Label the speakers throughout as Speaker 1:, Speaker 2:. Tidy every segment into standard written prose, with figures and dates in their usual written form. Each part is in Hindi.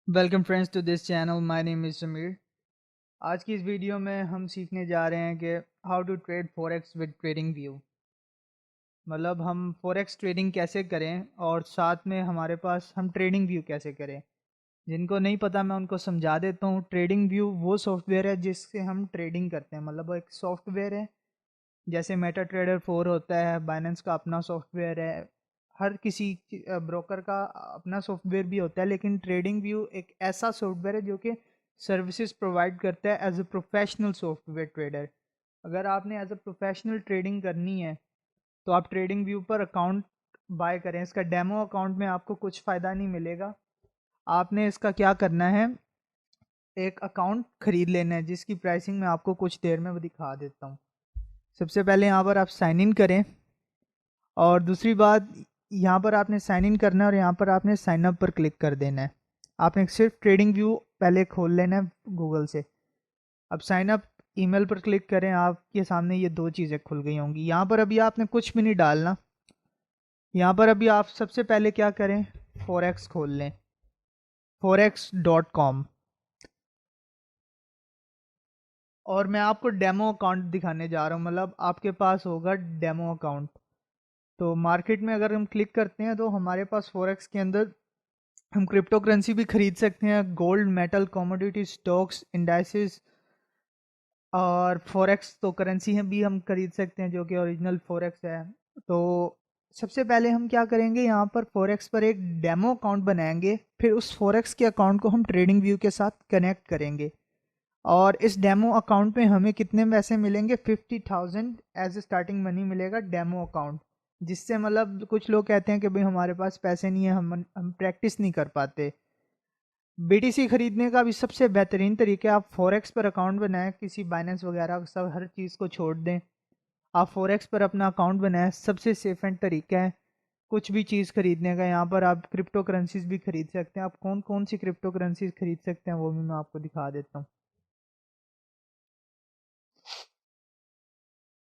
Speaker 1: Welcome friends to this channel. My name is Sameer. आज की इस वीडियो में हम सीखने जा रहे हैं कि how to trade forex with TradingView. मतलब हम फॉरेक्स ट्रेडिंग कैसे करें और साथ में हमारे पास हम ट्रेडिंग व्यू कैसे करें। जिनको नहीं पता मैं उनको समझा देता हूँ। ट्रेडिंग व्यू वो सॉफ्टवेयर है जिससे हम ट्रेडिंग करते हैं। मतलब वो एक सॉफ्टवेयर है, जैसे मेटा ट्रेडर 4 होता है, बाइनेंस का अपना सॉफ्टवेयर है, हर किसी ब्रोकर का अपना सॉफ्टवेयर भी होता है। लेकिन ट्रेडिंग व्यू एक ऐसा सॉफ्टवेयर है जो कि सर्विसेज प्रोवाइड करता है as a professional software trader. अगर आपने एज अ प्रोफेशनल ट्रेडिंग करनी है तो आप ट्रेडिंग व्यू पर अकाउंट बाय करें। इसका डेमो अकाउंट में आपको कुछ फ़ायदा नहीं मिलेगा। आपने इसका क्या करना है, एक अकाउंट खरीद लेना है जिसकी प्राइसिंग मैं आपको कुछ देर में दिखा देता हूँ। सबसे पहले यहाँ पर आप साइन इन करें, और दूसरी बात, यहाँ पर आपने साइन इन करना है और यहाँ पर आपने साइन अप पर क्लिक कर देना है। आपने सिर्फ ट्रेडिंग व्यू पहले खोल लेना है गूगल से। अब साइन अप ईमेल पर क्लिक करें, आपके सामने ये दो चीज़ें खुल गई होंगी। यहाँ पर अभी आपने कुछ भी नहीं डालना। यहाँ पर अभी आप सबसे पहले क्या करें, फॉरेक्स खोल लें, forex.com। और मैं आपको डेमो अकाउंट दिखाने जा रहा हूँ, मतलब आपके पास होगा डेमो अकाउंट। तो मार्केट में अगर हम क्लिक करते हैं तो हमारे पास फॉरेक्स के अंदर हम क्रिप्टो करेंसी भी खरीद सकते हैं, gold, metal, commodity, stocks, indices, और फॉरेक्स तो करेंसी है भी हम खरीद सकते हैं जो कि ओरिजिनल फॉरेक्स है। तो सबसे पहले हम क्या करेंगे, यहाँ पर फॉरेक्स पर एक डेमो अकाउंट बनाएंगे, फिर उस फॉरेक्स के अकाउंट को हम ट्रेडिंग व्यू के साथ कनेक्ट करेंगे। और इस डेमो अकाउंट में हमें कितने पैसे मिलेंगे, 50,000 एज ए स्टार्टिंग मनी मिलेगा डेमो अकाउंट। जिससे मतलब कुछ लोग कहते हैं कि भाई हमारे पास पैसे नहीं है, हम प्रैक्टिस नहीं कर पाते। बीटीसी खरीदने का भी सबसे बेहतरीन तरीका, आप फॉरेक्स पर अकाउंट बनाएं, किसी बाइनेंस वगैरह सब हर चीज़ को छोड़ दें, आप फॉरेक्स पर अपना अकाउंट बनाएं, सबसे सेफ एंड तरीका है कुछ भी चीज़ खरीदने का। यहाँ पर आप क्रिप्टो करेंसीज भी खरीद सकते हैं। आप कौन कौन सी क्रिप्टो करेंसीज खरीद सकते हैं वो भी मैं आपको दिखा देता हूँ।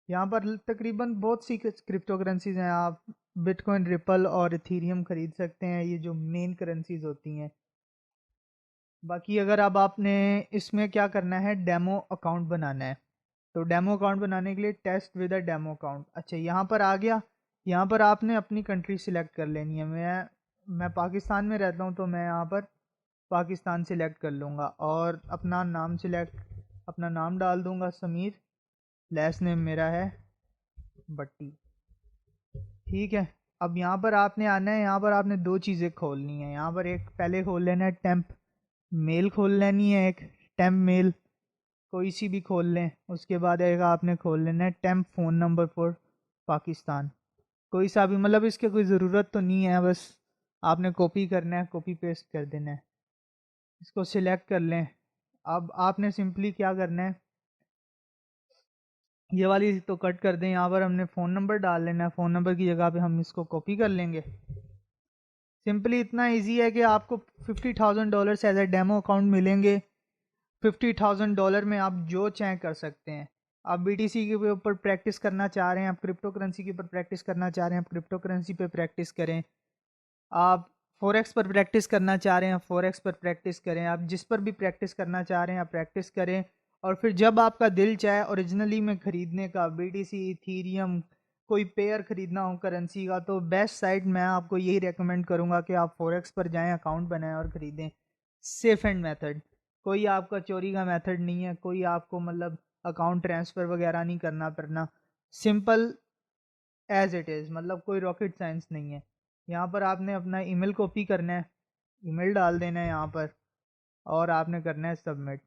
Speaker 1: यहाँ पर तकरीबन बहुत सी क्रिप्टो करेंसीज हैं। आप बिटकॉइन, रिपल और इथीरियम खरीद सकते हैं, ये जो मेन करेंसीज होती हैं। बाकी अगर अब आपने इसमें क्या करना है, डेमो अकाउंट बनाना है, तो डेमो अकाउंट बनाने के लिए test with a demo account. अच्छा, यहाँ पर आ गया। यहाँ पर आपने अपनी कंट्री सिलेक्ट कर लेनी है। मैं पाकिस्तान में रहता हूँ तो मैं यहाँ पर पाकिस्तान सिलेक्ट कर लूँगा और अपना नाम सिलेक्ट, अपना नाम डाल दूँगा समीर। लास्ट नेम मेरा है भट्टी। ठीक है। अब यहाँ पर आपने आना है, यहाँ पर आपने दो चीज़ें खोलनी है। यहाँ पर एक पहले खोल लेना है टेम्प मेल, खोल लेनी है एक टेम्प मेल, कोई सी भी खोल लें। उसके बाद एक आपने खोल लेना है temp phone number for Pakistan, कोई सा भी, मतलब इसके कोई ज़रूरत तो नहीं है, बस आपने कॉपी करना है, कॉपी पेस्ट कर देना है। इसको सिलेक्ट कर लें। अब आपने सिंपली क्या करना है, ये वाली तो कट कर दें। यहाँ पर हमने फ़ोन नंबर डाल लेना है, फ़ोन नंबर की जगह पे हम इसको कॉपी कर लेंगे। सिंपली इतना इजी है कि आपको $50,000 एज ए डेमो अकाउंट मिलेंगे। $50,000 में आप जो चाहें कर सकते हैं। आप बीटीसी के ऊपर प्रैक्टिस करना चाह रहे हैं, आप क्रिप्टो करेंसी के ऊपर प्रैक्टिस करना चाह रहे हैं, आप क्रिप्टो करेंसी पे प्रैक्टिस करें। आप फॉरेक्स पर प्रैक्टिस करना चाह रहे हैं, फॉरेक्स पर प्रैक्टिस करें। आप जिस पर भी प्रैक्टिस करना चाह रहे हैं आप प्रैक्टिस करें। और फिर जब आपका दिल चाहे ओरिजिनली में ख़रीदने का, बीटीसी, इथीरियम, कोई पेयर ख़रीदना हो करेंसी का, तो बेस्ट साइट मैं आपको यही रेकमेंड करूँगा कि आप फॉरेक्स पर जाएं, अकाउंट बनाएं और ख़रीदें। सेफ एंड मेथड, कोई आपका चोरी का मेथड नहीं है, कोई आपको मतलब अकाउंट ट्रांसफ़र वगैरह नहीं करना पड़ना। सिंपल एज इट इज़, मतलब कोई रॉकेट साइंस नहीं है। यहाँ पर आपने अपना ईमेल कॉपी करना है, ईमेल डाल देना है यहाँ पर, और आपने करना है सबमिट।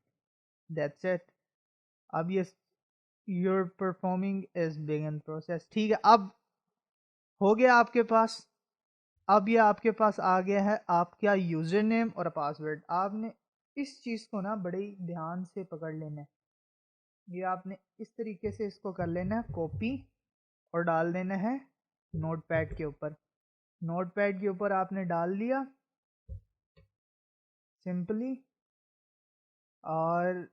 Speaker 1: That's it. अब ये your performing is begin process. ठीक है, अब हो गया आपके पास। अब ये आपके पास आ गया है आपका यूज़र नेम और पासवर्ड। आपने इस चीज़ को ना बड़े ही ध्यान से पकड़ लेना है। ये आपने इस तरीके से इसको कर लेना है कॉपी, और डाल देना है नोटपैड के ऊपर। नोटपैड के ऊपर आपने डाल दिया सिंपली। और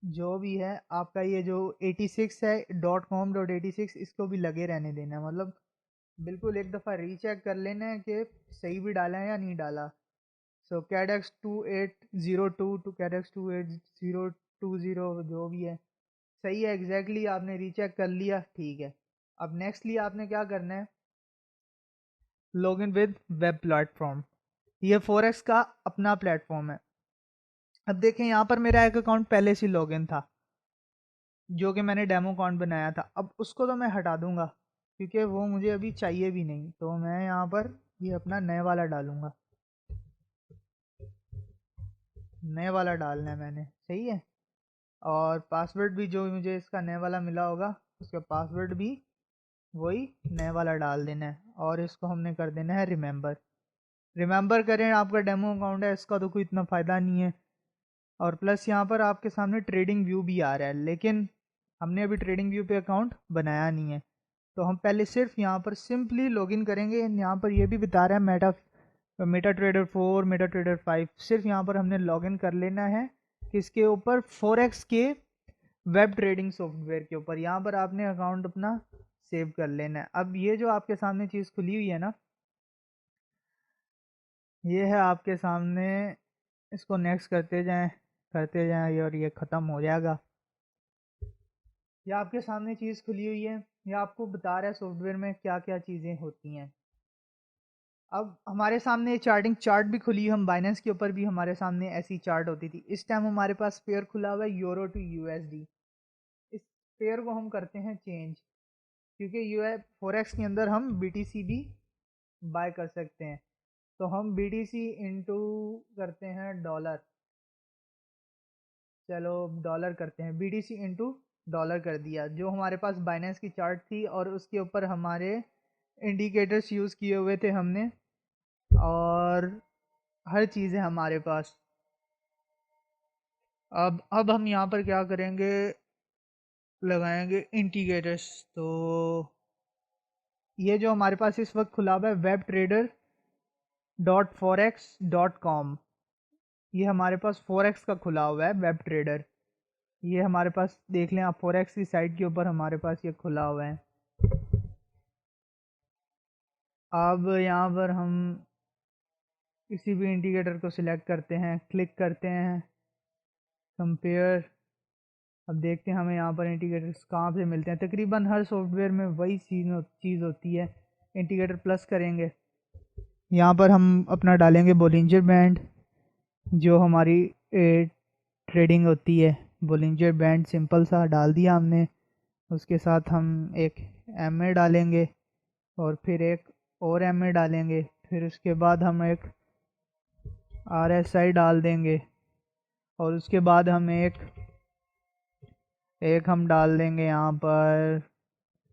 Speaker 1: जो भी है आपका ये जो 86 है .com.86, इसको भी लगे रहने देना है। मतलब बिल्कुल एक दफ़ा रीचेक कर लेना है कि सही भी डाला है या नहीं डाला। सो कैडेक्स 2802 टू कैडेक्स 282020 जो भी है सही है एग्जैक्टली आपने रीचेक कर लिया, ठीक है। अब नेक्स्टली आपने क्या करना है, लॉगिन विद वेब प्लेटफॉर्म। ये फॉरेक्स का अपना प्लेटफॉर्म है। अब देखें यहाँ पर मेरा एक अकाउंट पहले से लॉगिन था जो कि मैंने डेमो अकाउंट बनाया था। अब उसको तो मैं हटा दूंगा क्योंकि वो मुझे अभी चाहिए भी नहीं, तो मैं यहाँ पर ये अपना नए वाला डालूंगा। नए वाला डालना है मैंने, सही है। और पासवर्ड भी जो मुझे इसका नए वाला मिला होगा उसका पासवर्ड भी वही नए वाला डाल देना है। और इसको हमने कर देना है रिमेंबर। रिमेंबर करें, आपका डेमो अकाउंट है इसका तो कोई इतना फ़ायदा नहीं है। और प्लस यहाँ पर आपके सामने ट्रेडिंग व्यू भी आ रहा है, लेकिन हमने अभी ट्रेडिंग व्यू पे अकाउंट बनाया नहीं है, तो हम पहले सिर्फ यहाँ पर सिंपली लॉगिन करेंगे। यहाँ पर ये भी बता रहा है मेटा ट्रेडर 4, मेटा ट्रेडर 5। सिर्फ यहाँ पर हमने लॉगिन कर लेना है किसके ऊपर, फॉरेक्स के वेब ट्रेडिंग सॉफ्टवेयर के ऊपर। यहाँ पर आपने अकाउंट अपना सेव कर लेना है। अब ये जो आपके सामने चीज़ खुली हुई है ना, ये है आपके सामने, इसको नेक्स्ट करते जाएं और ये ख़त्म हो जाएगा। ये आपके सामने चीज़ खुली हुई है, ये आपको बता रहा है सॉफ्टवेयर में क्या क्या चीज़ें होती हैं। अब हमारे सामने चार्टिंग चार्ट भी खुली है, हम बाइनेंस के ऊपर भी हमारे सामने ऐसी चार्ट होती थी। इस टाइम हमारे पास पेयर खुला हुआ है यूरो टू यूएसडी। इस पेयर को हम करते हैं चेंज, क्योंकि यूए फॉरेक्स के अंदर हम बीटीसी भी बाय कर सकते हैं। तो हम बीटीसी इंटू करते हैं डॉलर। चलो डॉलर करते हैं, बीटीसी इंटू डॉलर कर दिया। जो हमारे पास बाइनेंस की चार्ट थी और उसके ऊपर हमारे इंडिकेटर्स यूज़ किए हुए थे हमने, और हर चीज़ है हमारे पास। अब हम यहाँ पर क्या करेंगे, लगाएंगे इंडिकेटर्स। तो ये जो हमारे पास इस वक्त खुला हुआ है वेब ट्रेडर .forex.com, ये हमारे पास फॉरेक्स का खुला हुआ है वेब ट्रेडर। ये हमारे पास देख लें आप, फॉरेक्स की साइट के ऊपर हमारे पास ये खुला हुआ है। अब यहाँ पर हम किसी भी इंडिकेटर को सिलेक्ट करते हैं, क्लिक करते हैं कंपेयर। अब देखते हैं हमें यहाँ पर इंडिकेटर्स कहाँ से मिलते हैं। तकरीबन हर सॉफ्टवेयर में वही चीज़ होती है। इंडिकेटर प्लस करेंगे, यहाँ पर हम अपना डालेंगे बोलिंजर बैंड, जो हमारी ट्रेडिंग होती है। बोलिंजर बैंड सिंपल सा डाल दिया हमने। उसके साथ हम एक एमए डालेंगे और फिर एक और एमए डालेंगे। फिर उसके बाद हम एक आरएसआई डाल देंगे और उसके बाद हम एक हम डाल देंगे यहाँ पर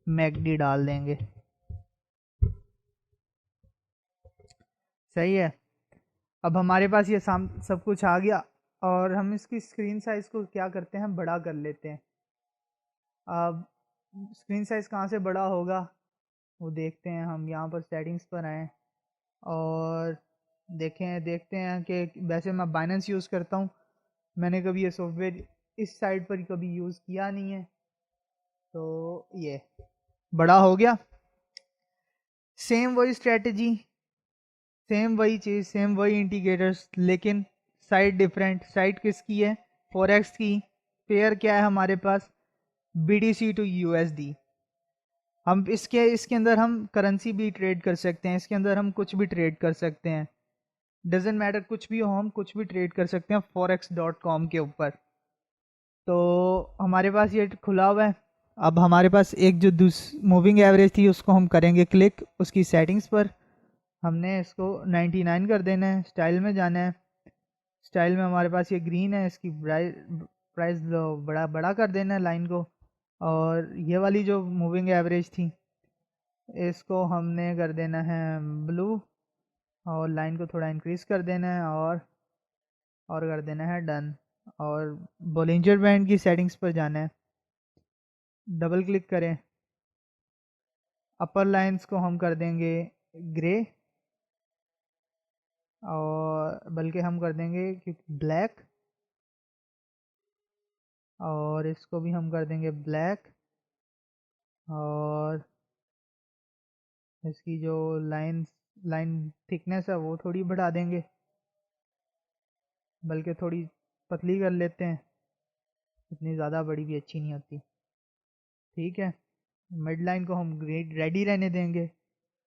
Speaker 1: मैकडी डाल देंगे। सही है। अब हमारे पास ये सब कुछ आ गया और हम इसकी स्क्रीन साइज़ को क्या करते हैं, बड़ा कर लेते हैं। अब स्क्रीन साइज़ कहाँ से बड़ा होगा वो देखते हैं। हम यहाँ पर सेटिंग्स पर आएँ और देखते हैं कि वैसे मैं बाइनेंस यूज़ करता हूँ, मैंने कभी ये सॉफ्टवेयर इस साइट पर कभी यूज़ किया नहीं है। तो ये बड़ा हो गया। सेम वही स्ट्रेटजी, सेम वही चीज़, सेम वही इंडिकेटर्स, लेकिन साइट डिफरेंट। साइट किसकी है, फॉरेक्स की। पेयर क्या है हमारे पास, बीटीसी टू यूएसडी। हम इसके अंदर हम करेंसी भी ट्रेड कर सकते हैं, इसके अंदर हम कुछ भी ट्रेड कर सकते हैं। डजेंट मैटर कुछ भी हो, हम कुछ भी ट्रेड कर सकते हैं forex.com के ऊपर। तो हमारे पास ये खुला हुआ है। अब हमारे पास एक जो मूविंग एवरेज थी उसको हम करेंगे क्लिक उसकी सेटिंग्स पर। हमने इसको 99 कर देना है। स्टाइल में जाना है, स्टाइल में हमारे पास ये ग्रीन है, इसकी प्राइस बड़ा बड़ा कर देना है लाइन को। और ये वाली जो मूविंग एवरेज थी इसको हमने कर देना है ब्लू, और लाइन को थोड़ा इंक्रीज कर देना है और कर देना है डन। और बोलिंजर बैंड की सेटिंग्स पर जाना है, डबल क्लिक करें। अपर लाइंस को हम कर देंगे ग्रे, और बल्कि हम कर देंगे क्योंकि ब्लैक, और इसको भी हम कर देंगे ब्लैक। और इसकी जो लाइन थिकनेस है वो थोड़ी बढ़ा देंगे। बल्कि थोड़ी पतली कर लेते हैं, इतनी ज़्यादा बड़ी भी अच्छी नहीं होती। ठीक है, मिड लाइन को हम रेडी रहने देंगे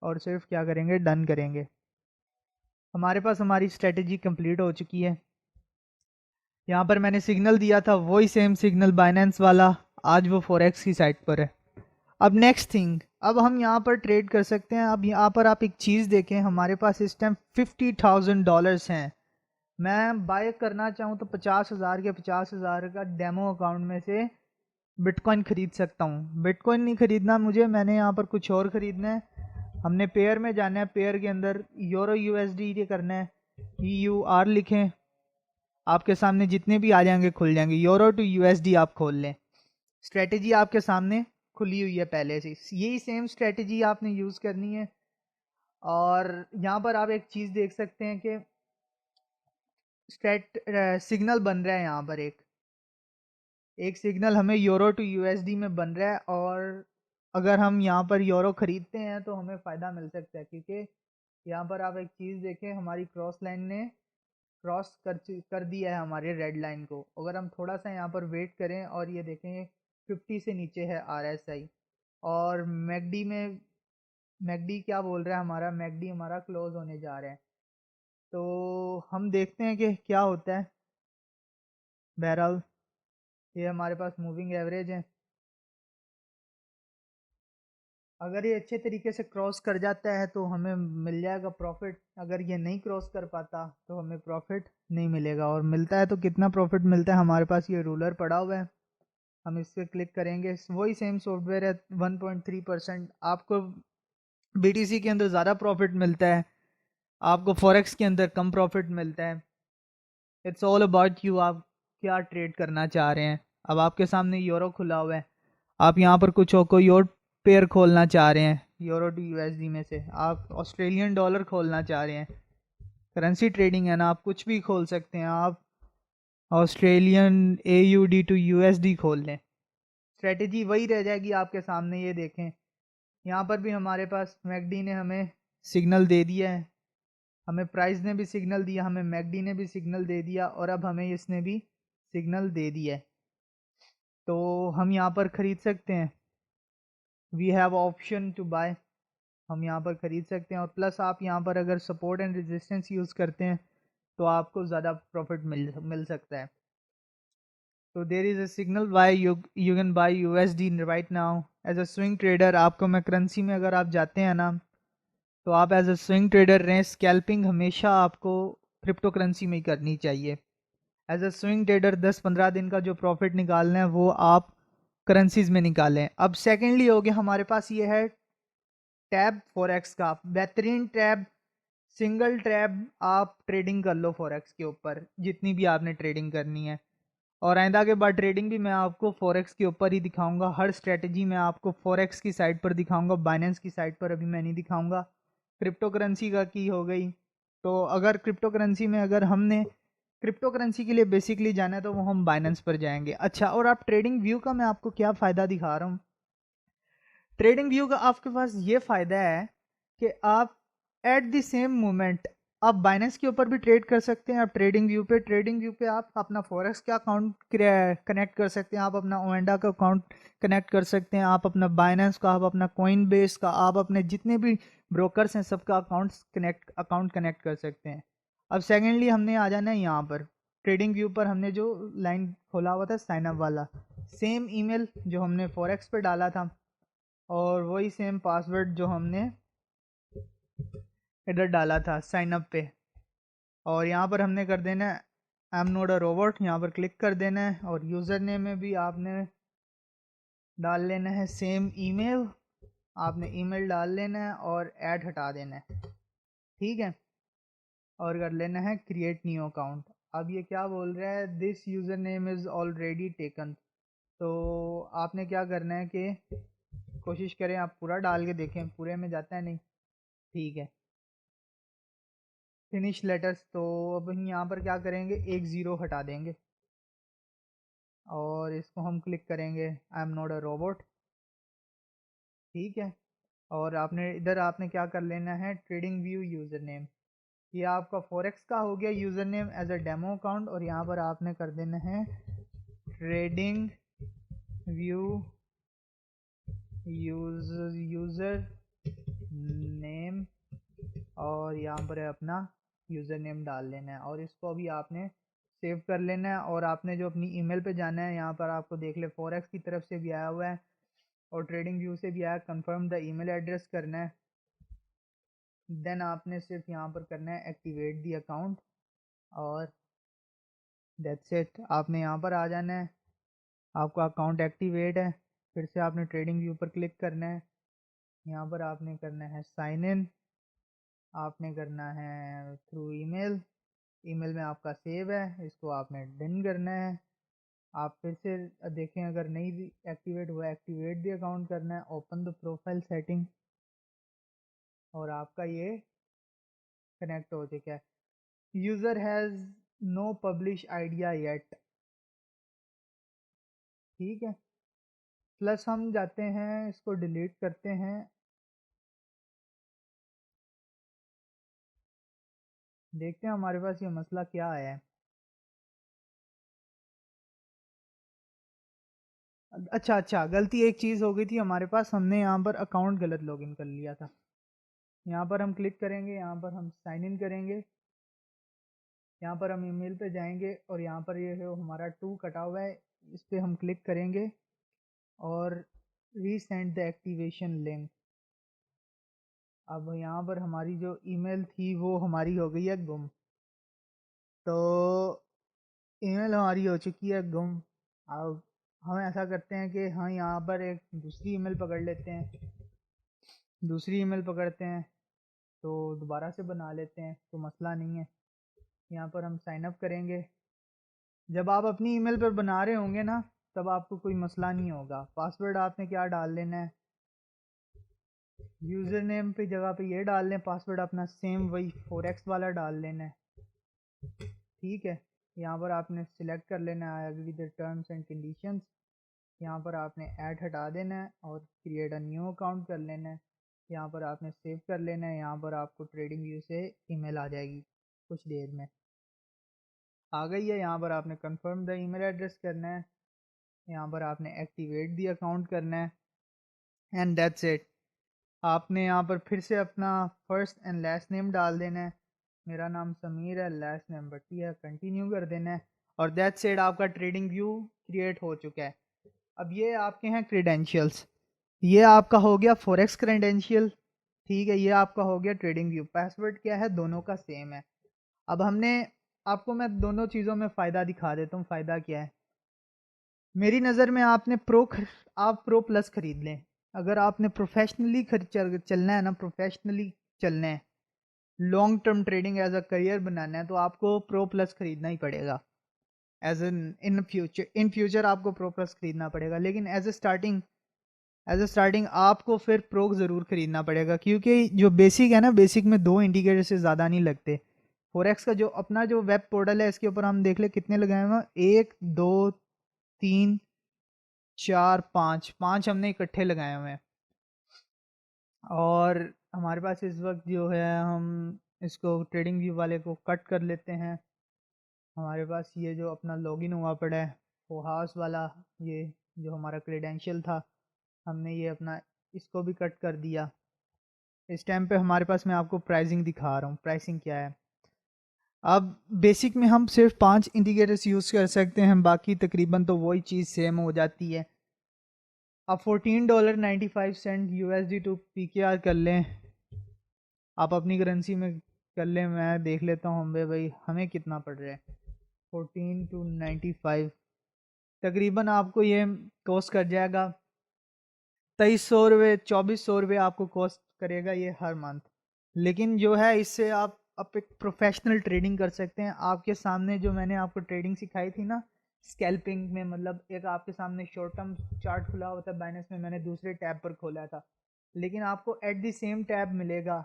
Speaker 1: और सिर्फ क्या करेंगे, डन करेंगे। हमारे पास हमारी स्ट्रेटजी कंप्लीट हो चुकी है। यहाँ पर मैंने सिग्नल दिया था, वही सेम सिग्नल बाइनेंस वाला आज वो फॉरेक्स की साइट पर है। अब नेक्स्ट थिंग, अब हम यहाँ पर ट्रेड कर सकते हैं। अब यहाँ पर आप एक चीज़ देखें, हमारे पास इस टाइम $50,000 हैं। मैं बाय करना चाहूँ तो 50,000 के 50,000 का डेमो अकाउंट में से बिटकॉइन खरीद सकता हूँ। बिटकॉइन नहीं खरीदना मुझे, मैंने यहाँ पर कुछ और खरीदना है। हमने पेयर में जाना है, पेयर के अंदर यूरो यूएसडी करना है, EUR लिखें, आपके सामने जितने भी आ जाएंगे खुल जाएंगे। यूरो टू यूएसडी आप खोल लें, स्ट्रेटेजी आपके सामने खुली हुई है पहले से। यही सेम स्ट्रेटेजी आपने यूज़ करनी है। और यहाँ पर आप एक चीज़ देख सकते हैं कि सिग्नल बन रहा है यहाँ पर, एक सिग्नल हमें यूरो टू यूएसडी में बन रहा है। और अगर हम यहाँ पर यूरो खरीदते हैं तो हमें फ़ायदा मिल सकता है, क्योंकि यहाँ पर आप एक चीज़ देखें, हमारी क्रॉस लाइन ने क्रॉस कर दिया है हमारे रेड लाइन को। अगर हम थोड़ा सा यहाँ पर वेट करें और ये देखें 50 से नीचे है RSI। और मैकडी में, मैकडी क्या बोल रहा है, हमारा मैकडी हमारा क्लोज होने जा रहा है। तो हम देखते हैं कि क्या होता है। बहरहाल ये हमारे पास मूविंग एवरेज है, अगर ये अच्छे तरीके से क्रॉस कर जाता है तो हमें मिल जाएगा प्रॉफिट। अगर ये नहीं क्रॉस कर पाता तो हमें प्रॉफिट नहीं मिलेगा। और मिलता है तो कितना प्रॉफिट मिलता है, हमारे पास ये रूलर पड़ा हुआ है, हम इस पर क्लिक करेंगे। वही सेम सॉफ्टवेयर है, 1.3%। आपको BTC के अंदर ज़्यादा प्रॉफिट मिलता है, आपको फॉरेक्स के अंदर कम प्रॉफिट मिलता है। इट्स ऑल अबाउट यू, आप क्या ट्रेड करना चाह रहे हैं। अब आपके सामने यूरो खुला हुआ है, आप यहाँ पर कुछ और कोई और पेयर खोलना चाह रहे हैं, यूरो टू यूएसडी में से आप ऑस्ट्रेलियन डॉलर खोलना चाह रहे हैं। करेंसी ट्रेडिंग है ना, आप कुछ भी खोल सकते हैं। आप ऑस्ट्रेलियन AUD टू USD खोल लें, स्ट्रेटेजी वही रह जाएगी आपके सामने। ये देखें, यहाँ पर भी हमारे पास मैकडी ने हमें सिग्नल दे दिया है, हमें प्राइस ने भी सिग्नल दिया, हमें मैकडी ने भी सिग्नल दे दिया, और अब हमें इसने भी सिग्नल दे दिया है। तो हम यहाँ पर ख़रीद सकते हैं, we have option to buy, हम यहाँ पर ख़रीद सकते हैं। और प्लस आप यहाँ पर अगर सपोर्ट एंड रेजिस्टेंस यूज़ करते हैं तो आपको ज़्यादा प्रॉफिट मिल सकता है। तो there is a signal why you can buy USD right now as a swing trader. आपको मैं करेंसी में अगर आप जाते हैं ना, तो आप एज अ स्विंग ट्रेडर रहें। स्कैल्पिंग हमेशा आपको क्रिप्टो करेंसी में ही करनी चाहिए। एज अ स्विंग ट्रेडर 10-15 दिन का जो प्रॉफिट निकालना है वो आप करेंसीज में निकालें। अब सेकेंडली हो गया हमारे पास ये है टैब फॉरेक्स का, बेहतरीन टैब, सिंगल टैब आप ट्रेडिंग कर लो फॉरेक्स के ऊपर, जितनी भी आपने ट्रेडिंग करनी है। और आइंदा के बाद ट्रेडिंग भी मैं आपको फॉरेक्स के ऊपर ही दिखाऊंगा, हर स्ट्रेटजी मैं आपको फॉरेक्स की साइट पर दिखाऊंगा, बाइनेंस की साइट पर अभी मैं नहीं दिखाऊंगा। क्रिप्टो करेंसी का की हो गई। तो अगर क्रिप्टो करेंसी में अगर हमने क्रिप्टो करेंसी के लिए बेसिकली जाना है तो वो हम बाइनेंस पर जाएंगे। अच्छा, और आप ट्रेडिंग व्यू का मैं आपको क्या फ़ायदा दिखा रहा हूँ। ट्रेडिंग व्यू का आपके पास ये फ़ायदा है कि आप एट द सेम मोमेंट आप बाइनेंस के ऊपर भी ट्रेड कर सकते हैं। आप ट्रेडिंग व्यू पे आप अपना फॉरेक्स का अकाउंट कनेक्ट कर सकते हैं, आप अपना ओएंडा का अकाउंट कनेक्ट कर सकते हैं, आप अपना बाइनेंस का, आप अपना कॉइन बेस का, आप अपने जितने भी ब्रोकर्स हैं सबका अकाउंट कनेक्ट कर सकते हैं। अब सेकेंडली हमने आ जाना है यहाँ पर ट्रेडिंग व्यू पर, हमने जो लाइन खोला हुआ था साइन अप वाला, सेम ईमेल जो हमने फॉरेक्स पे डाला था और वही सेम पासवर्ड जो हमने इधर डाला था साइन अप पे। और यहाँ पर हमने कर देना है I am not a robot, यहाँ पर क्लिक कर देना है। और यूज़र नेम में भी आपने डाल लेना है सेम ईमेल, आपने ईमेल डाल लेना है और ऐड हटा देना है। ठीक है, और कर लेना है क्रिएट न्यू अकाउंट। अब ये क्या बोल रहा है, this user name is already taken. तो आपने क्या करना है कि कोशिश करें आप पूरा डाल के देखें, पूरे में जाता है नहीं। ठीक है, फिनिश लेटर्स। तो अब हम यहाँ पर क्या करेंगे, एक ज़ीरो हटा देंगे और इसको हम क्लिक करेंगे I am not a robot. ठीक है, और आपने इधर आपने क्या कर लेना है, ट्रेडिंग व्यू यूज़र नेम। ये आपका फॉरेक्स का हो गया user name as a demo account, और यहाँ पर आपने कर देना है ट्रेडिंग व्यू यूज़र नेम, और यहाँ पर अपना यूज़र नेम डाल लेना है, और इसको अभी आपने सेव कर लेना है। और आपने जो अपनी ईमेल पे जाना है, यहाँ पर आपको देख ले फॉरेक्स की तरफ से भी आया हुआ है और ट्रेडिंग व्यू से भी आया, कंफर्म द ईमेल एड्रेस करना है। देन आपने सिर्फ यहाँ पर करना है एक्टिवेट दी अकाउंट, और दैट्स इट। आपने यहाँ पर आ जाना है, आपका अकाउंट एक्टिवेट है। फिर से आपने ट्रेडिंग व्यू पर क्लिक करना है, यहाँ पर आपने करना है साइन इन, आपने करना है थ्रू ईमेल, ईमेल में आपका सेव है, इसको आपने डन करना है। आप फिर से देखें, अगर नहीं एक्टिवेट हुआ, एक्टिवेट दी अकाउंट करना है, ओपन द प्रोफाइल सेटिंग, और आपका ये कनेक्ट हो चुका है। User has no publish idea yet, ठीक है। प्लस हम जाते हैं, इसको डिलीट करते हैं, देखते हैं हमारे पास ये मसला क्या आया है। अच्छा अच्छा, गलती एक चीज़ हो गई थी हमारे पास, हमने यहाँ पर अकाउंट गलत लॉगिन कर लिया था। यहाँ पर हम क्लिक करेंगे, यहाँ पर हम साइन इन करेंगे, यहाँ पर हम ईमेल पे जाएंगे, और यहाँ पर ये जो हमारा टू कटा हुआ है, इस पर हम क्लिक करेंगे और रीसेंड द एक्टिवेशन लिंक। अब यहाँ पर हमारी जो ईमेल थी वो हमारी हो गई है गुम, तो ईमेल हमारी हो चुकी है गुम। अब हम ऐसा करते हैं कि हाँ, यहाँ पर एक दूसरी ईमेल पकड़ लेते हैं, दूसरी ईमेल पकड़ते हैं, तो दोबारा से बना लेते हैं, तो मसला नहीं है। यहाँ पर हम साइन अप करेंगे। जब आप अपनी ईमेल पर बना रहे होंगे ना, तब आपको कोई मसला नहीं होगा। पासवर्ड आपने क्या डाल लेना है, यूज़र नेम पे जगह पे ये डाल लें, पासवर्ड अपना सेम वही फोरेक्स वाला डाल लेना है, ठीक है। यहाँ पर आपने सिलेक्ट कर लेना है agree the terms and conditions, यहाँ पर आपने ऐड हटा देना है और क्रिएट अ न्यू अकाउंट कर लेना है। यहाँ पर आपने सेव कर लेना है, यहाँ पर आपको ट्रेडिंग व्यू से ईमेल आ जाएगी कुछ देर में, आ गई है। यहाँ पर आपने कंफर्म द ईमेल एड्रेस करना है, यहाँ पर आपने एक्टिवेट दी अकाउंट करना है, एंड दैट्स इट। आपने यहाँ पर फिर से अपना फर्स्ट एंड लास्ट नेम डाल देना है, मेरा नाम समीर है, लास्ट नेम भट्टी है, कंटिन्यू कर देना है, और दैट्स इट। आपका ट्रेडिंग व्यू क्रिएट हो चुका है। अब ये आपके हैं क्रेडेंशियल्स, ये आपका हो गया फॉरेक्स क्रेडेंशियल, ठीक है। ये आपका हो गया ट्रेडिंग व्यू। पासवर्ड क्या है, दोनों का सेम है। अब हमने आपको, मैं दोनों चीज़ों में फ़ायदा दिखा देता हूँ, फ़ायदा क्या है। मेरी नज़र में आपने आप प्रो प्लस ख़रीद लें। अगर आपने प्रोफेशनली चलना है ना, प्रोफेशनली चलना है, long term trading as a career बनाना है, तो आपको प्रो प्लस ख़रीदना ही पड़ेगा। इन फ्यूचर आपको प्रो प्लस ख़रीदना पड़ेगा, लेकिन एज ए स्टार्टिंग आपको फिर प्रो ज़रूर ख़रीदना पड़ेगा, क्योंकि जो बेसिक है ना, बेसिक में 2 इंडिकेटर से ज़्यादा नहीं लगते। फोरेक्स का जो अपना जो वेब पोर्टल है, इसके ऊपर हम देख ले कितने लगाए हुए हैं, 1 2 3 4 5, 5 हमने इकट्ठे लगाए हुए हैं। और हमारे पास इस वक्त जो है, हम इसको ट्रेडिंग व्यू वाले को कट कर लेते हैं। हमारे पास ये जो अपना लॉगिन हुआ पड़ा है फोहास वाला, ये जो हमारा क्रेडेंशियल था, हमने ये अपना इसको भी कट कर दिया। इस टाइम पे हमारे पास, मैं आपको प्राइसिंग दिखा रहा हूँ, प्राइसिंग क्या है। अब बेसिक में हम सिर्फ 5 इंडिकेटर्स यूज़ कर सकते हैं, बाकी तकरीबन तो वही चीज़ सेम हो जाती है। अब $14.95 USD टू PKR कर लें, आप अपनी करेंसी में कर लें, मैं देख लेता हूँ हमें भाई हमें कितना पड़ रहा है। 14 to 95 तकरीबन आपको ये कॉस्ट कर जाएगा 2300 रुपये, 2400 रुपये आपको कॉस्ट करेगा ये हर मंथ। लेकिन जो है, इससे आप एक प्रोफेशनल ट्रेडिंग कर सकते हैं। आपके सामने जो मैंने आपको ट्रेडिंग सिखाई थी ना, स्कैल्पिंग में, मतलब एक आपके सामने शॉर्ट टर्म चार्ट खुला हुआ था बाइनेंस में, मैंने दूसरे टैब पर खोला था, लेकिन आपको एट द सेम टैब मिलेगा।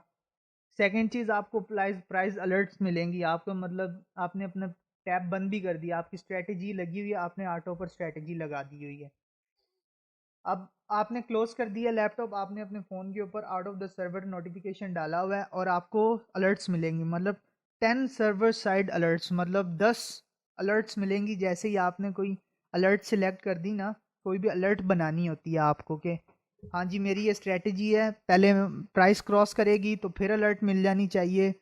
Speaker 1: सेकंड चीज़, आपको प्राइस अलर्ट्स मिलेंगी आपको, मतलब आपने अपना टैब बंद भी कर दिया, आपकी स्ट्रेटजी लगी हुई है, आपने ऑटो पर स्ट्रेटजी लगा दी हुई है। अब आपने क्लोज कर दिया लैपटॉप, आपने अपने फ़ोन के ऊपर out of the server notification डाला हुआ है, और आपको अलर्ट्स मिलेंगी, मतलब 10 सर्वर साइड अलर्ट्स, मतलब 10 अलर्ट्स मिलेंगी जैसे ही आपने कोई अलर्ट सिलेक्ट कर दी ना, कोई भी अलर्ट बनानी होती है आपको कि हाँ जी मेरी ये स्ट्रेटजी है, पहले प्राइस क्रॉस करेगी तो फिर अलर्ट मिल जानी चाहिए,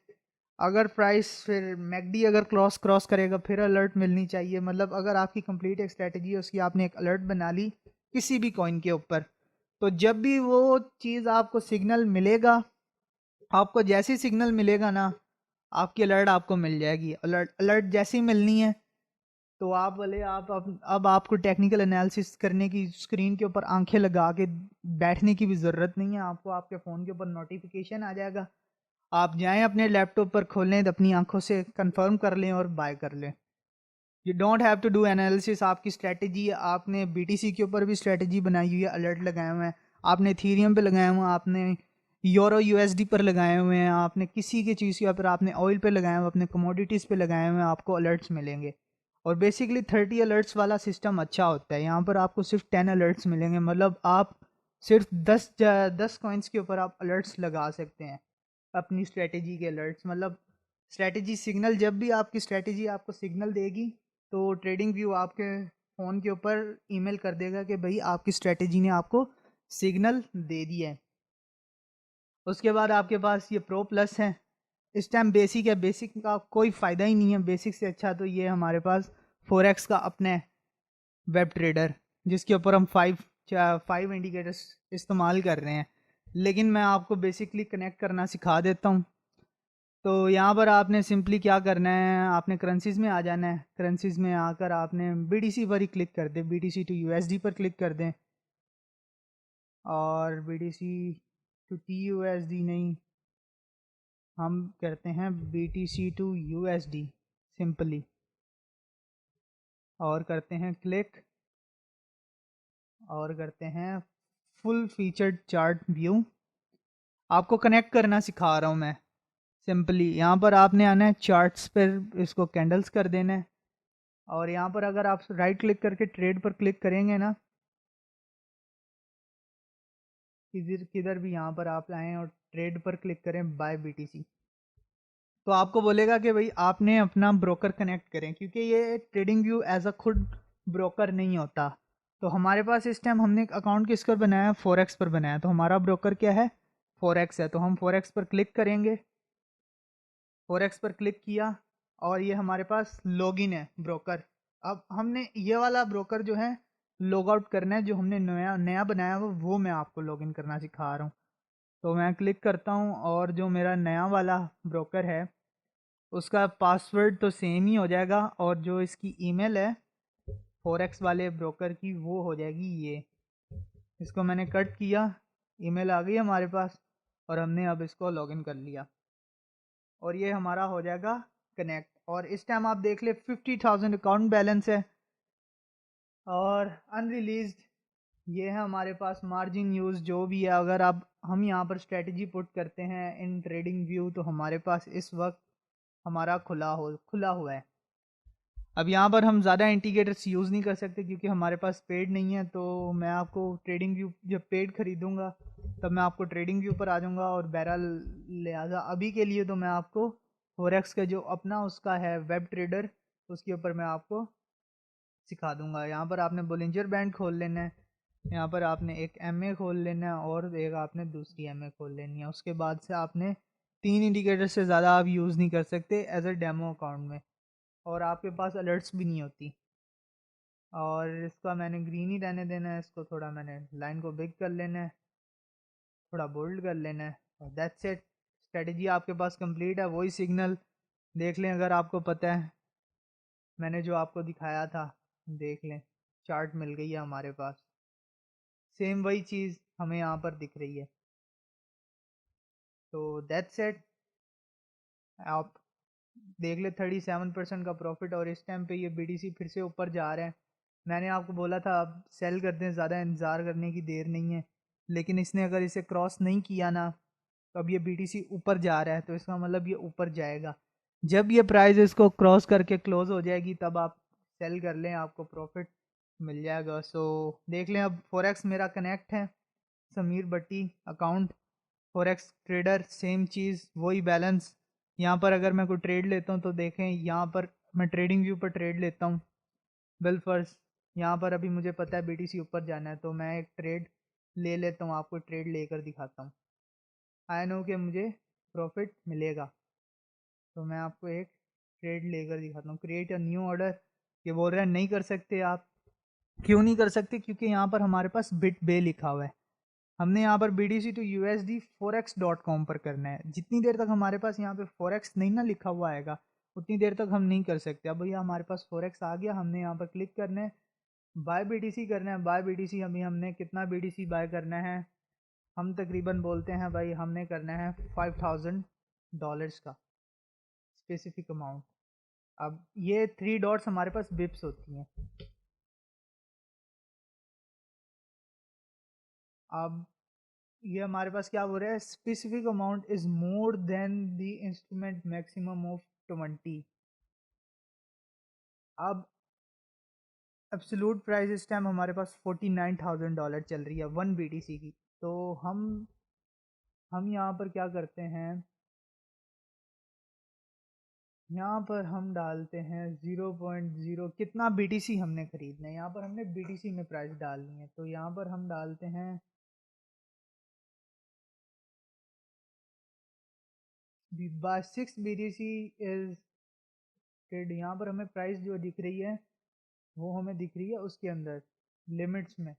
Speaker 1: अगर प्राइस फिर मैकडी अगर क्रॉस करेगा फिर अलर्ट मिलनी चाहिए। मतलब अगर आपकी कंप्लीट एक स्ट्रेटजी है, उसकी आपने एक अलर्ट बना ली किसी भी कॉइन के ऊपर, तो जब भी वो चीज़ आपको सिग्नल मिलेगा, आपको जैसी सिग्नल मिलेगा ना, आपकी अलर्ट आपको मिल जाएगी। अलर्ट अलर्ट जैसी मिलनी है तो आप बोले आप अब आपको टेक्निकल एनालिसिस करने की, स्क्रीन के ऊपर आंखें लगा के बैठने की भी ज़रूरत नहीं है, आपको आपके फ़ोन के ऊपर नोटिफिकेशन आ जाएगा, आप जाएं अपने लैपटॉप पर खोलें तो अपनी आंखों से कंफर्म कर लें और बाय कर लें। You don't have to do analysis, आपकी स्ट्रेटजी, आपने बीटीसी के ऊपर भी स्ट्रेटजी बनाई हुई है, अलर्ट लगाए हुए हैं, आपने इथेरियम पे लगाए हुए हैं, आपने यूरो यूएसडी पर लगाए हुए हैं, आपने किसी की चीज़ के ऊपर, आपने ऑयल पे लगाए हुए हैं, अपने कमोडिटीज़ पे लगाए हुए हैं, आपको अलर्ट्स मिलेंगे। और बेसिकली 30 अलर्ट्स वाला सिस्टम अच्छा होता है। यहाँ पर आपको सिर्फ 10 अलर्ट्स मिलेंगे, मतलब आप सिर्फ 10 कॉइन्स के ऊपर आप अलर्ट्स लगा सकते हैं अपनी स्ट्रेटजी के अलर्ट्स। मतलब स्ट्रेटजी सिग्नल, जब भी आपकी स्ट्रेटजी आपको सिग्नल देगी तो ट्रेडिंग व्यू आपके फ़ोन के ऊपर ईमेल कर देगा कि भाई आपकी स्ट्रेटजी ने आपको सिग्नल दे दिया है। उसके बाद आपके पास ये प्रो प्लस है, इस टाइम बेसिक है, बेसिक का कोई फ़ायदा ही नहीं है, बेसिक से अच्छा तो ये हमारे पास फोरेक्स का अपना है वेब ट्रेडर, जिसके ऊपर हम 5 इंडिकेटर्स इस्तेमाल कर रहे हैं। लेकिन मैं आपको बेसिकली कनेक्ट करना सिखा देता हूँ। तो यहाँ पर आपने सिंपली क्या करना है, आपने करेंसीज में आ जाना है, करेंसीज में आकर आपने बीटीसी पर ही क्लिक कर दें, बीटीसी टू यूएसडी पर क्लिक कर दें, और बीटीसी टू टीयूएसडी नहीं, हम करते हैं बीटीसी टू यूएसडी सिंपली, और करते हैं क्लिक, और करते हैं फुल फीचर्ड चार्ट व्यू। आपको कनेक्ट करना सिखा रहा हूँ मैं सिंपली। यहाँ पर आपने आना है चार्ट्स पर, इसको कैंडल्स कर देना है, और यहाँ पर अगर आप राइट क्लिक करके ट्रेड पर क्लिक करेंगे ना, किधर किधर भी यहाँ पर आप आएँ और ट्रेड पर क्लिक करें बाय बीटीसी, तो आपको बोलेगा कि भाई आपने अपना ब्रोकर कनेक्ट करें, क्योंकि ये ट्रेडिंग व्यू एज अ खुद ब्रोकर नहीं होता। तो हमारे पास इस टाइम हमने एक अकाउंट किस पर बनाया है, फोरेक्स पर बनाया, तो हमारा ब्रोकर क्या है, फोरेक्स है, तो हम फोरेक्स पर क्लिक करेंगे। फोरेक्स पर क्लिक किया और ये हमारे पास लॉगिन है ब्रोकर। अब हमने ये वाला ब्रोकर जो है लॉग आउट करना है, जो हमने नया नया बनाया हुआ वो मैं आपको लॉगिन करना सिखा रहा हूँ। तो मैं क्लिक करता हूँ और जो मेरा नया वाला ब्रोकर है उसका पासवर्ड तो सेम ही हो जाएगा, और जो इसकी ईमेल है फोरेक्स वाले ब्रोकर की वो हो जाएगी ये। इसको मैंने कट किया, ईमेल आ गई हमारे पास, और हमने अब इसको लॉगिन कर लिया और ये हमारा हो जाएगा कनेक्ट। और इस टाइम आप देख ले 50,000 अकाउंट बैलेंस है और अनरिलीज्ड ये है हमारे पास मार्जिन यूज़ जो भी है। अगर आप हम यहाँ पर स्ट्रेटजी पुट करते हैं इन ट्रेडिंग व्यू तो हमारे पास इस वक्त हमारा खुला हुआ है। अब यहाँ पर हम ज़्यादा इंडिकेटर्स यूज़ नहीं कर सकते क्योंकि हमारे पास पेड नहीं है, तो मैं आपको ट्रेडिंग व्यू जब पेड ख़रीदूँगा तब मैं आपको ट्रेडिंग व्यू पर आ जाऊँगा। और बहरहाल लिहाजा अभी के लिए तो मैं आपको फोरेक्स का जो अपना उसका है वेब ट्रेडर, उसके ऊपर मैं आपको सिखा दूँगा। यहाँ पर आपने बोलिंजर बैंड खोल लेना है, यहाँ पर आपने एक एमए खोल लेना है और एक आपने दूसरी एमए खोल लेनी है। उसके बाद से आपने 3 इंडिकेटर से ज़्यादा आप यूज़ नहीं कर सकते एज अ डेमो अकाउंट में, और आपके पास अलर्ट्स भी नहीं होती। और इसका मैंने ग्रीन ही रहने देना है, इसको थोड़ा मैंने लाइन को बिग कर लेना है, थोड़ा बोल्ड कर लेना है, और दैट्स इट। स्ट्रेटजी आपके पास कंप्लीट है। वही सिग्नल देख लें अगर आपको पता है, मैंने जो आपको दिखाया था देख लें, चार्ट मिल गई है हमारे पास, सेम वही चीज़ हमें यहाँ पर दिख रही है। तो दैट्स इट। आप देख ले 37% का प्रॉफिट, और इस टाइम पे ये बीटीसी फिर से ऊपर जा रहे हैं। मैंने आपको बोला था आप सेल कर दें, ज़्यादा इंतज़ार करने की देर नहीं है, लेकिन इसने अगर इसे क्रॉस नहीं किया ना, तो अब ये बीटीसी ऊपर जा रहा है, तो इसका मतलब ये ऊपर जाएगा। जब ये प्राइस इसको क्रॉस करके क्लोज हो जाएगी तब आप सेल कर लें, आपको प्रॉफिट मिल जाएगा। सो देख लें, अब फोरेक्स मेरा कनेक्ट है, समीर भट्टी अकाउंट, फोरेक्स ट्रेडर, सेम चीज़, वही बैलेंस यहाँ पर अगर मैं कोई ट्रेड लेता हूँ तो देखें, यहाँ पर मैं ट्रेडिंग व्यू पर ट्रेड लेता हूँ। वेल फर्स्ट यहाँ पर अभी मुझे पता है BTC ऊपर जाना है, तो मैं एक ट्रेड ले लेता हूँ, आपको ट्रेड लेकर दिखाता हूँ। आई नो कि मुझे प्रॉफिट मिलेगा, तो मैं आपको एक ट्रेड लेकर दिखाता हूँ। क्रिएट अ न्यू ऑर्डर, ये बोल रहा है नहीं कर सकते आप। क्यों नहीं कर सकते? क्योंकि यहाँ पर हमारे पास बिट बे लिखा हुआ है। हमने यहाँ पर BTC to USD forex.com पर करना है। जितनी देर तक हमारे पास यहाँ पे forex नहीं ना लिखा हुआ आएगा, उतनी देर तक हम नहीं कर सकते। अब भैया हमारे पास forex आ गया, हमने यहाँ पर क्लिक करना है, बाय BTC करना है। बाय BTC अभी हमने कितना BTC बाय करना है? हम तकरीबन बोलते हैं भाई हमने करना है $5000 का स्पेसिफिक अमाउंट। अब ये 3 डॉट्स हमारे पास बिप्स होती हैं। अब ये हमारे पास क्या बोल रहा है? Specific amount is more than the instrument maximum of 20। अब एब्सोल्यूट प्राइस इस टाइम हमारे पास $49,000 चल रही है 1 BTC की। तो हम यहाँ पर क्या करते हैं, यहाँ पर हम डालते हैं 0.0 कितना BTC हमने खरीदना है। यहाँ पर हमने BTC में प्राइस डालनी है, तो यहाँ पर हम डालते हैं 6 BTC इज ट्रेड। यहाँ पर हमें प्राइस जो दिख रही है वो हमें दिख रही है उसके अंदर लिमिट्स में।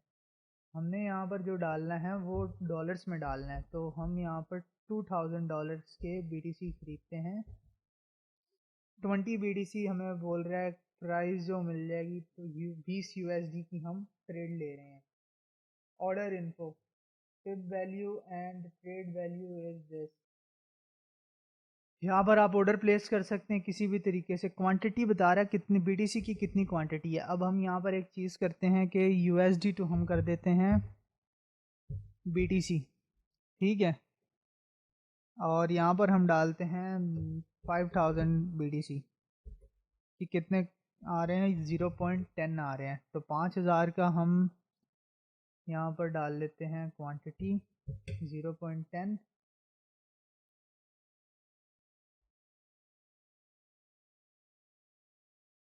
Speaker 1: हमने यहाँ पर जो डालना है वो डॉलर्स में डालना है, तो हम यहाँ पर $2000 के BTC खरीदते हैं। 20 BTC हमें बोल रहा है प्राइस जो मिल जाएगी, तो 20 USD की हम ट्रेड ले रहे हैं। Order info, tip value and trade value is this. यहाँ पर आप ऑर्डर प्लेस कर सकते हैं किसी भी तरीके से। क्वांटिटी बता रहा है कितनी BTC की कितनी क्वांटिटी है। अब हम यहाँ पर एक चीज़ करते हैं कि USD टू हम कर देते हैं BTC, ठीक है। और यहाँ पर हम डालते हैं 5000 BTC कि कितने आ रहे हैं, 0.10 आ रहे हैं। तो 5000 का हम यहाँ पर डाल लेते हैं quantity 0.10।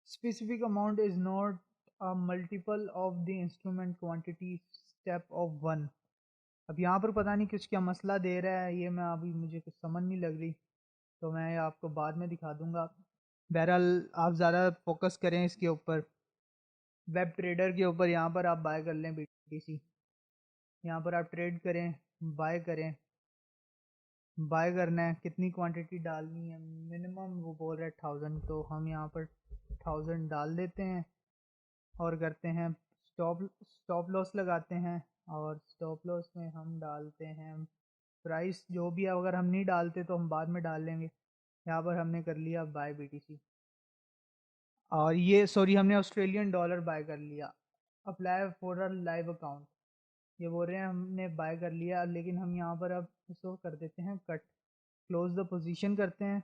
Speaker 1: Specific amount is not a multiple of the instrument quantity step of 1। अब यहाँ पर पता नहीं कुछ क्या मसला दे रहा है, ये मैं अभी मुझे कुछ समझ नहीं लग रही, तो मैं आपको बाद में दिखा दूंगा। बहरहाल आप ज़्यादा फोकस करें इसके ऊपर, वेब ट्रेडर के ऊपर। यहाँ पर आप बाय कर लें BTC, यहाँ पर आप ट्रेड करें, बाय करें। बाय करना है, कितनी क्वांटिटी डालनी है? मिनिमम वो बोल रहा है 1000, तो हम यहाँ पर 1000 डाल देते हैं और करते हैं स्टॉप लॉस लगाते हैं। और स्टॉप लॉस में हम डालते हैं प्राइस जो भी है, अगर हम नहीं डालते तो हम बाद में डाल लेंगे। यहाँ पर हमने कर लिया बाय BTC, और ये सॉरी हमने ऑस्ट्रेलियन डॉलर बाय कर लिया। Apply for a live account, ये बोल रहे हैं हमने बाय कर लिया, लेकिन हम यहाँ पर अब इसको कर देते हैं कट। क्लोज द पोजीशन करते हैं,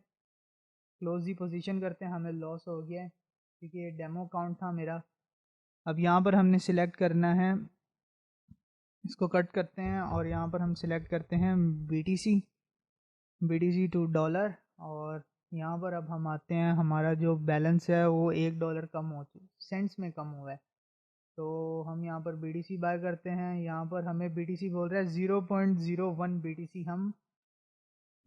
Speaker 1: क्लोज दी पोजीशन करते हैं। हमें लॉस हो गया है क्योंकि ये डेमो अकाउंट था मेरा। अब यहाँ पर हमने सिलेक्ट करना है, इसको कट करते हैं और यहाँ पर हम सिलेक्ट करते हैं BTC टू डॉलर। और यहाँ पर अब हम आते हैं, हमारा जो बैलेंस है वो $1 कम हो सेंट्स में कम हुआ है, तो हम यहाँ पर BTC बाय करते हैं। यहाँ पर हमें BTC बोल रहा है 0.01 BTC हम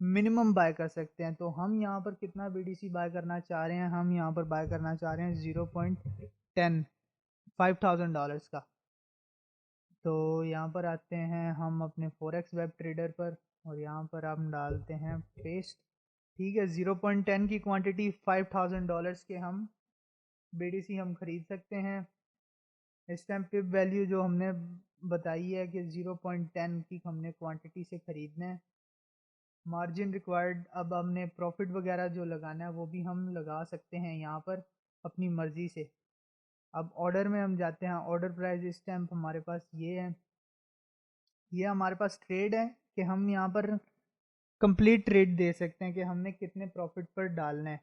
Speaker 1: मिनिमम बाय कर सकते हैं। तो हम यहाँ पर कितना BTC बाय करना चाह रहे हैं? हम यहाँ पर बाय करना चाह रहे हैं 0.10, $5000 का। तो यहाँ पर आते हैं हम अपने फोरेक्स वेब ट्रेडर पर, और यहाँ पर हम डालते हैं पेस्ट, ठीक है। 0.10 की क्वांटिटी $5000 के हम BTC हम खरीद सकते हैं। इस टाइम पिप वैल्यू जो हमने बताई है कि 0.10 की हमने क्वांटिटी से खरीदना है। मार्जिन रिक्वायर्ड, अब हमने प्रॉफिट वगैरह जो लगाना है वो भी हम लगा सकते हैं यहाँ पर अपनी मर्ज़ी से। अब ऑर्डर में हम जाते हैं, ऑर्डर प्राइस इस टाइम हमारे पास ये है, ये हमारे पास ट्रेड है कि हम यहाँ पर कंप्लीट ट्रेड दे सकते हैं कि हमने कितने प्रॉफिट पर डालना है।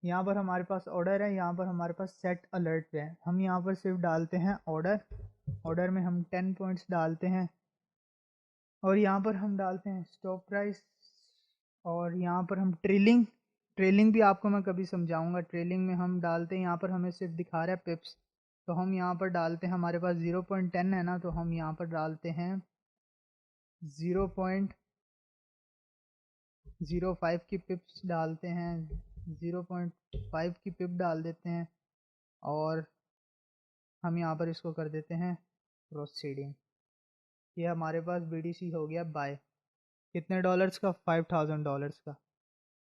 Speaker 1: यहाँ पर हमारे पास ऑर्डर है, यहाँ पर हमारे पास सेट अलर्ट है। हम यहाँ पर सिर्फ डालते हैं ऑर्डर, ऑर्डर में हम 10 पॉइंट्स डालते हैं और यहाँ पर हम डालते हैं स्टॉप प्राइस और यहाँ पर हम ट्रेलिंग भी आपको मैं कभी समझाऊंगा। ट्रेलिंग में हम डालते हैं, यहाँ पर हमें सिर्फ दिखा रहा है पिप्स, तो हम यहाँ पर डालते हैं, हमारे पास 0.10 है ना, तो हम यहाँ पर डालते हैं 0.05 की पिप्स डालते हैं, 0.5 की पिप डाल देते हैं, और हम यहाँ पर इसको कर देते हैं प्रोसीडिंग। ये हमारे पास BTC हो गया बाय। कितने डॉलर्स का? $5000 का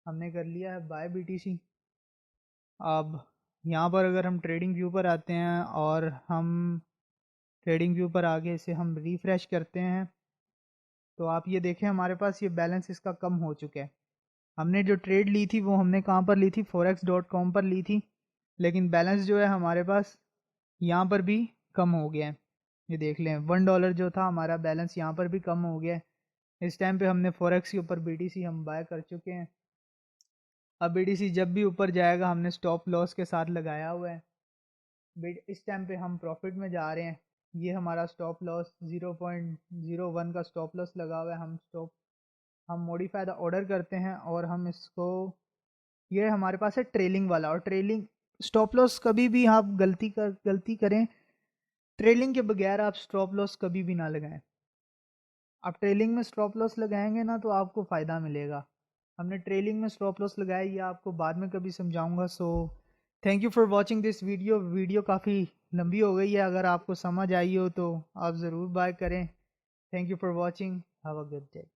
Speaker 1: हमने कर लिया है बाय BTC। अब यहाँ पर अगर हम ट्रेडिंग व्यू पर आते हैं और हम ट्रेडिंग व्यू पर आगे इसे हम रिफ़्रेश करते हैं, तो आप ये देखें हमारे पास ये बैलेंस इसका कम हो चुका है। हमने जो ट्रेड ली थी वो हमने कहाँ पर ली थी? forex.com पर ली थी, लेकिन बैलेंस जो है हमारे पास यहाँ पर भी कम हो गया है। ये देख लें, $1 जो था हमारा बैलेंस यहाँ पर भी कम हो गया है। इस टाइम पे हमने forex के ऊपर BTC हम बाय कर चुके हैं। अब BTC जब भी ऊपर जाएगा हमने स्टॉप लॉस के साथ लगाया हुआ है। इस टाइम पे हम प्रॉफिट में जा रहे हैं। ये हमारा स्टॉप लॉस 0.01 का स्टॉप लॉस लगा हुआ है। हम मॉडिफाई द ऑर्डर करते हैं और हम इसको, ये हमारे पास है ट्रेलिंग वाला। और ट्रेलिंग स्टॉप लॉस कभी भी आप गलती करें, ट्रेलिंग के बगैर आप स्टॉप लॉस कभी भी ना लगाएं। आप ट्रेलिंग में स्टॉप लॉस लगाएंगे ना तो आपको फ़ायदा मिलेगा। हमने ट्रेलिंग में स्टॉप लॉस लगाया, ये आपको बाद में कभी समझाऊंगा। So thank you for watching this video काफ़ी लंबी हो गई है, अगर आपको समझ आई हो तो आप ज़रूर बाय करें। Thank you for watching, have a good day.